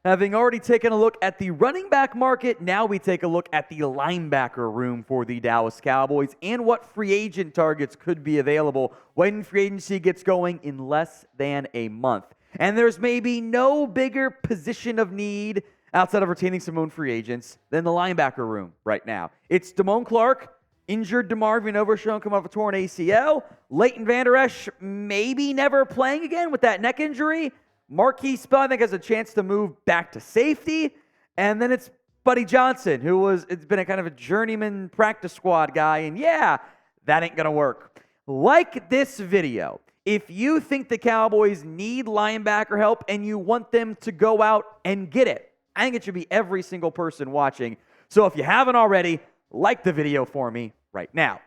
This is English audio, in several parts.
Having already taken a look at the running back market, now we take a look at the linebacker room for the Dallas Cowboys and what free agent targets could be available when free agency gets going in less than a month. And there's maybe no bigger position of need outside of retaining some own free agents than the linebacker room right now. It's Damone Clark, injured DeMarvion Overshown coming off a torn ACL. Leighton Vander, maybe never playing again with that neck injury. Marquise Bell, I think, has a chance to move back to safety. And then it's Buddy Johnson, it's been a kind of a journeyman practice squad guy. And yeah, that ain't going to work. Like this video, if you think the Cowboys need linebacker help and you want them to go out and get it, I think it should be every single person watching. So if you haven't already, like the video for me right now.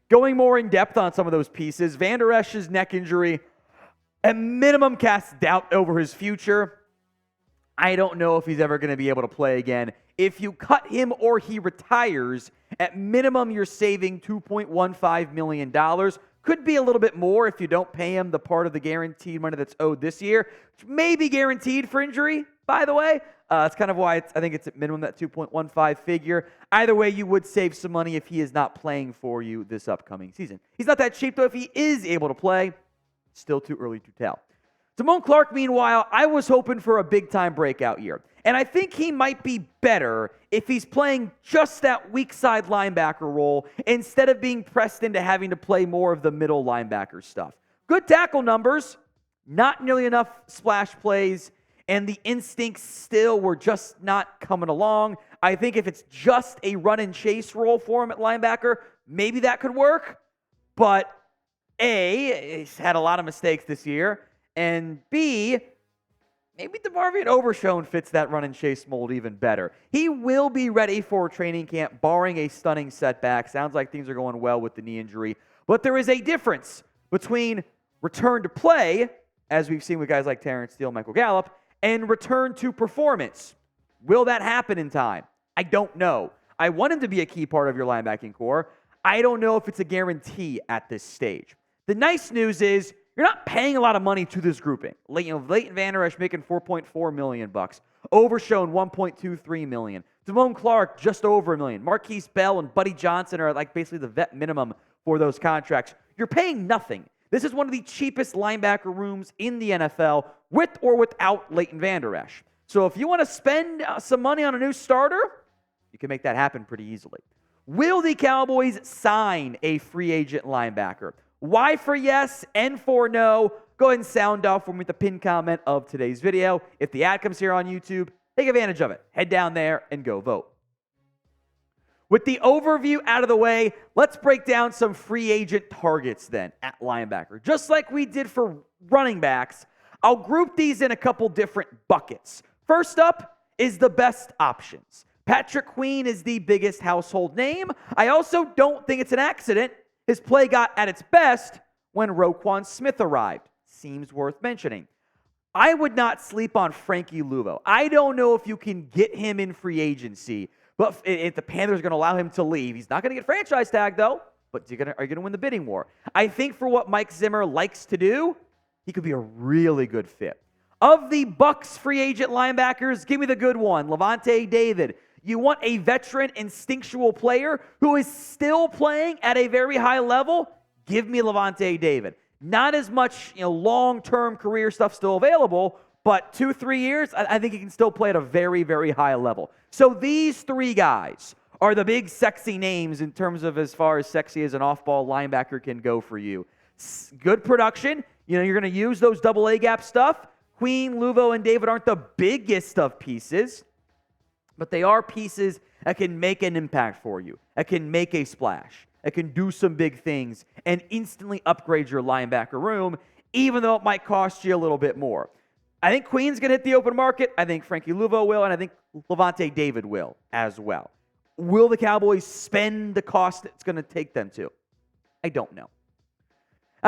Going more in depth on some of those pieces, Vander Esch's neck injury at minimum casts doubt over his future. I don't know if he's ever going to be able to play again. If you cut him or he retires, at minimum you're saving $2.15 million. Could be a little bit more if you don't pay him the part of the guaranteed money that's owed this year, which may be guaranteed for injury, by the way. That's kind of why I think it's at minimum that 2.15 figure. Either way, you would save some money if he is not playing for you this upcoming season. He's not that cheap, though. If he is able to play, still too early to tell. Damone Clark, meanwhile, I was hoping for a big-time breakout year. And I think he might be better if he's playing just that weak side linebacker role instead of being pressed into having to play more of the middle linebacker stuff. Good tackle numbers, not nearly enough splash plays, and the instincts still were just not coming along. I think if it's just a run and chase role for him at linebacker, maybe that could work. But A, he's had a lot of mistakes this year, and B, maybe DeMarvion Overshown fits that run and chase mold even better. He will be ready for training camp, barring a stunning setback. Sounds like things are going well with the knee injury. But there is a difference between return to play, as we've seen with guys like Terrence Steele, Michael Gallup, and return to performance. Will that happen in time? I don't know. I want him to be a key part of your linebacking core. I don't know if it's a guarantee at this stage. The nice news is you're not paying a lot of money to this grouping. Leighton Vander making $4.4 million. Overshown $1.23 million. Damone Clark just over $1 million. Marquise Bell and Buddy Johnson are like basically the vet minimum for those contracts. You're paying nothing. This is one of the cheapest linebacker rooms in the NFL with or without Leighton Vander. So if you want to spend some money on a new starter, you can make that happen pretty easily. Will the Cowboys sign a free agent linebacker? Y for yes, N for no. Go ahead and sound off for me with the pinned comment of today's video. If the ad comes here on YouTube, take advantage of it. Head down there and go vote. With the overview out of the way, let's break down some free agent targets then at linebacker. Just like we did for running backs, I'll group these in a couple different buckets. First up is the best options. Patrick Queen is the biggest household name. I also don't think it's an accident his play got at its best when Roquan Smith arrived. Seems worth mentioning. I would not sleep on Frankie Luvu. I don't know if you can get him in free agency, but if the Panthers are going to allow him to leave, he's not going to get franchise tag though, but are you going to win the bidding war? I think for what Mike Zimmer likes to do, he could be a really good fit. Of the Bucs free agent linebackers, give me the good one, Lavonte David. You want a veteran, instinctual player who is still playing at a very high level? Give me Lavonte David. Not as much long-term career stuff still available, but 2-3 years, I think he can still play at a very, very high level. So these three guys are the big sexy names in terms of as far as sexy as an off-ball linebacker can go for you. Good production. You're going to use those double A gap stuff. Queen, Luvu, and David aren't the biggest of pieces, but they are pieces that can make an impact for you, that can make a splash, that can do some big things and instantly upgrade your linebacker room, even though it might cost you a little bit more. I think Queen's going to hit the open market. I think Frankie Luvu will, and I think Lavonte David will as well. Will the Cowboys spend the cost it's going to take them to? I don't know.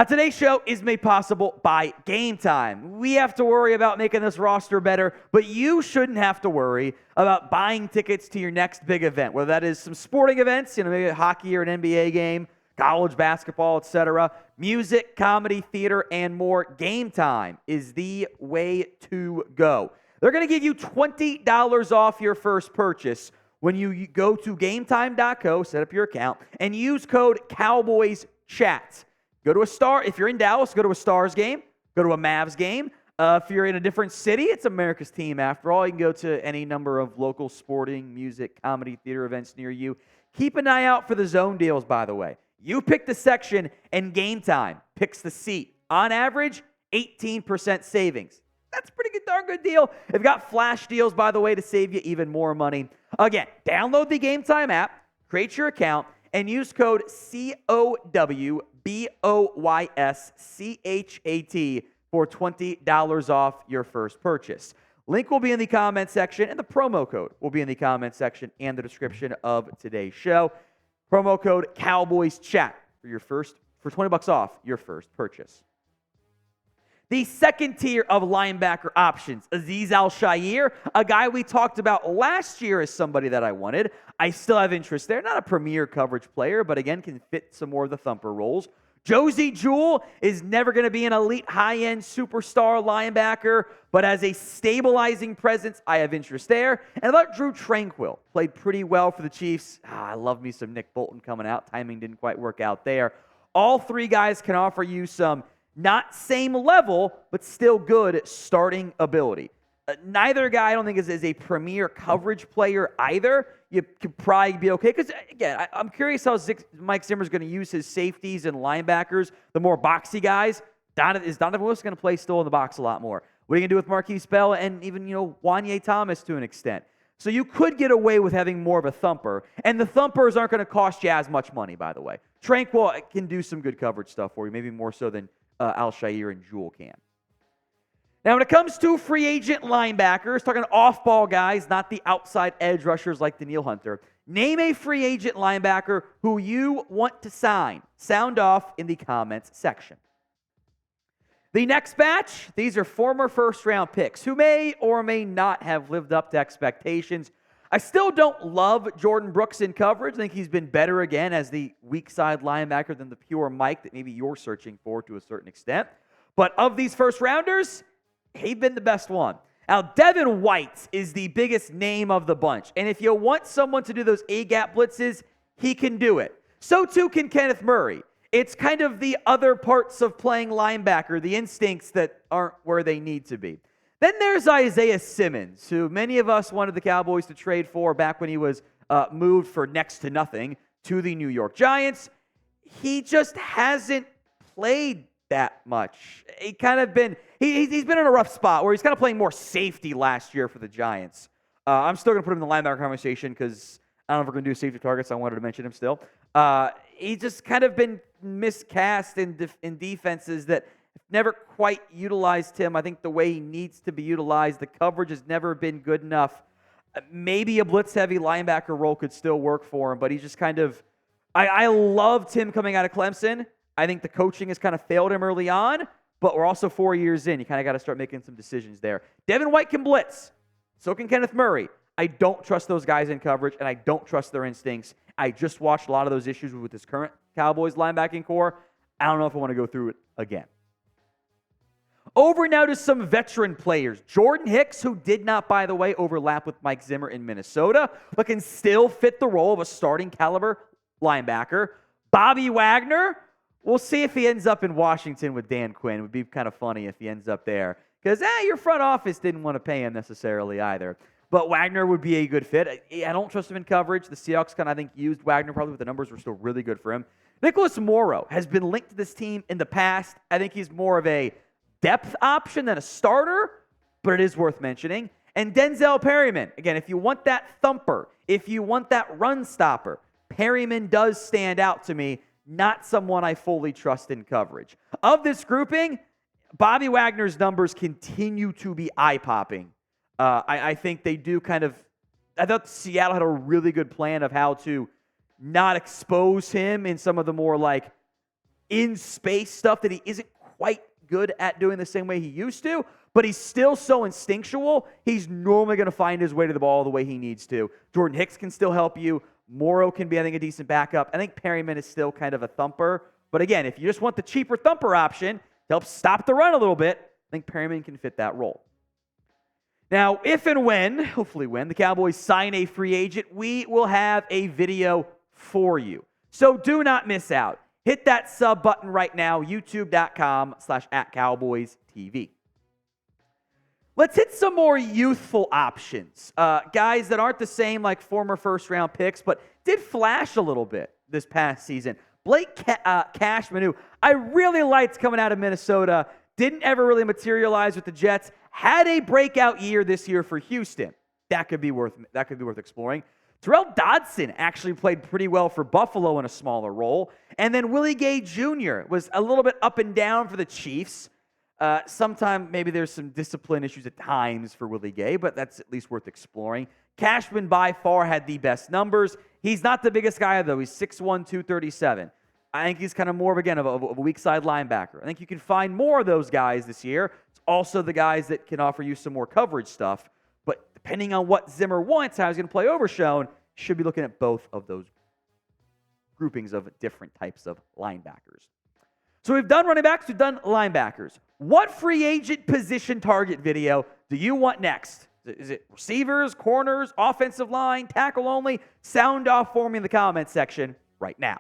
Today's show is made possible by Game Time. We have to worry about making this roster better, but you shouldn't have to worry about buying tickets to your next big event, whether that is some sporting events, maybe a hockey or an NBA game, college basketball, etc., music, comedy, theater, and more. Game Time is the way to go. They're going to give you $20 off your first purchase when you go to gametime.co, set up your account, and use code CowboysChat. Go to a Star. If you're in Dallas, go to a Stars game. Go to a Mavs game. If you're in a different city, it's America's team after all. You can go to any number of local sporting, music, comedy, theater events near you. Keep an eye out for the zone deals, by the way. You pick the section, and Game Time picks the seat. On average, 18% savings. That's a pretty good, darn good deal. They've got flash deals, by the way, to save you even more money. Again, download the Game Time app, create your account, and use code COWBOYSCHAT for $20 off your first purchase. Link will be in the comment section, and the promo code will be in the comment section and the description of today's show. Promo code CowboysChat for $20 off your first purchase. The second tier of linebacker options, Azeez Al-Shaair, a guy we talked about last year as somebody that I wanted. I still have interest there. Not a premier coverage player, but again, can fit some more of the thumper roles. Josey Jewell is never going to be an elite high-end superstar linebacker, but as a stabilizing presence, I have interest there. And about Drue Tranquill, played pretty well for the Chiefs. I love me some Nick Bolton coming out. Timing didn't quite work out there. All three guys can offer you some not same level, but still good starting ability. Neither guy, I don't think, is a premier coverage player either. You could probably be okay. Because, again, I'm curious how Mike Zimmer's going to use his safeties and linebackers, the more boxy guys. Is Donovan Wilson going to play still in the box a lot more? What are you going to do with Marquise Bell and even, Wanye Thomas to an extent? So you could get away with having more of a thumper. And the thumpers aren't going to cost you as much money, by the way. Tranquill can do some good coverage stuff for you, maybe more so than Al-Shaair and Jewell can. Now, when it comes to free agent linebackers, talking off-ball guys, not the outside edge rushers like Danielle Hunter, name a free agent linebacker who you want to sign. Sound off in the comments section. The next batch, these are former first-round picks who may or may not have lived up to expectations. I still don't love Jordyn Brooks in coverage. I think he's been better again as the weak side linebacker than the pure Mike that maybe you're searching for to a certain extent. But of these first-rounders, he's been the best one. Now, Devin White is the biggest name of the bunch. And if you want someone to do those A-gap blitzes, he can do it. So too can Kenneth Murray. It's kind of the other parts of playing linebacker, the instincts that aren't where they need to be. Then there's Isaiah Simmons, who many of us wanted the Cowboys to trade for back when he was moved for next to nothing to the New York Giants. He just hasn't played that much. He's been in a rough spot where he's kind of playing more safety last year for the Giants. I'm still going to put him in the linebacker conversation because I don't know if we're going to do safety targets. I wanted to mention him still. He's just kind of been miscast in defenses that never quite utilized him, I think, the way he needs to be utilized. The coverage has never been good enough. Maybe a blitz-heavy linebacker role could still work for him, but he's just kind of... I loved him coming out of Clemson. I think the coaching has kind of failed him early on, but we're also 4 years in. You kind of got to start making some decisions there. Devin White can blitz. So can Kenneth Murray. I don't trust those guys in coverage, and I don't trust their instincts. I just watched a lot of those issues with this current Cowboys linebacking core. I don't know if I want to go through it again. Over now to some veteran players. Jordan Hicks, who did not, by the way, overlap with Mike Zimmer in Minnesota, but can still fit the role of a starting caliber linebacker. Bobby Wagner, we'll see if he ends up in Washington with Dan Quinn. It would be kind of funny if he ends up there. Because your front office didn't want to pay him necessarily either. But Wagner would be a good fit. I don't trust him in coverage. The Seahawks I think, used Wagner probably, but the numbers were still really good for him. Nicholas Morrow has been linked to this team in the past. I think he's more of a depth option than a starter, but it is worth mentioning. And Denzel Perryman, again, if you want that thumper, if you want that run stopper, Perryman does stand out to me, not someone I fully trust in coverage. Of this grouping, Bobby Wagner's numbers continue to be eye-popping. I think they do I thought Seattle had a really good plan of how to not expose him in some of the more in-space stuff that he isn't quite good at doing the same way he used to, but he's still so instinctual, he's normally going to find his way to the ball the way he needs to. Jordan Hicks can still help you. Morrow can be, I think, a decent backup. I think Perryman is still kind of a thumper. But again, if you just want the cheaper thumper option to help stop the run a little bit, I think Perryman can fit that role. Now, if and when, hopefully when, the Cowboys sign a free agent, we will have a video for you. So do not miss out. Hit that sub button right now, youtube.com/@CowboysTV. Let's hit some more youthful options. Guys that aren't the same like former first-round picks, but did flash a little bit this past season. Blake Cashman, who I really liked coming out of Minnesota, didn't ever really materialize with the Jets, had a breakout year this year for Houston. That could be worth exploring. Tyrel Dodson actually played pretty well for Buffalo in a smaller role. And then Willie Gay Jr. was a little bit up and down for the Chiefs. Sometime maybe there's some discipline issues at times for Willie Gay, but that's at least worth exploring. Cashman by far had the best numbers. He's not the biggest guy, though. He's 6'1", 237. I think he's kind of more of, again, of a weak side linebacker. I think you can find more of those guys this year. It's also the guys that can offer you some more coverage stuff. But depending on what Zimmer wants, how he's going to play Overshown, should be looking at both of those groupings of different types of linebackers. So we've done running backs, we've done linebackers. What free agent position target video do you want next? Is it receivers, corners, offensive line, tackle only? Sound off for me in the comments section right now.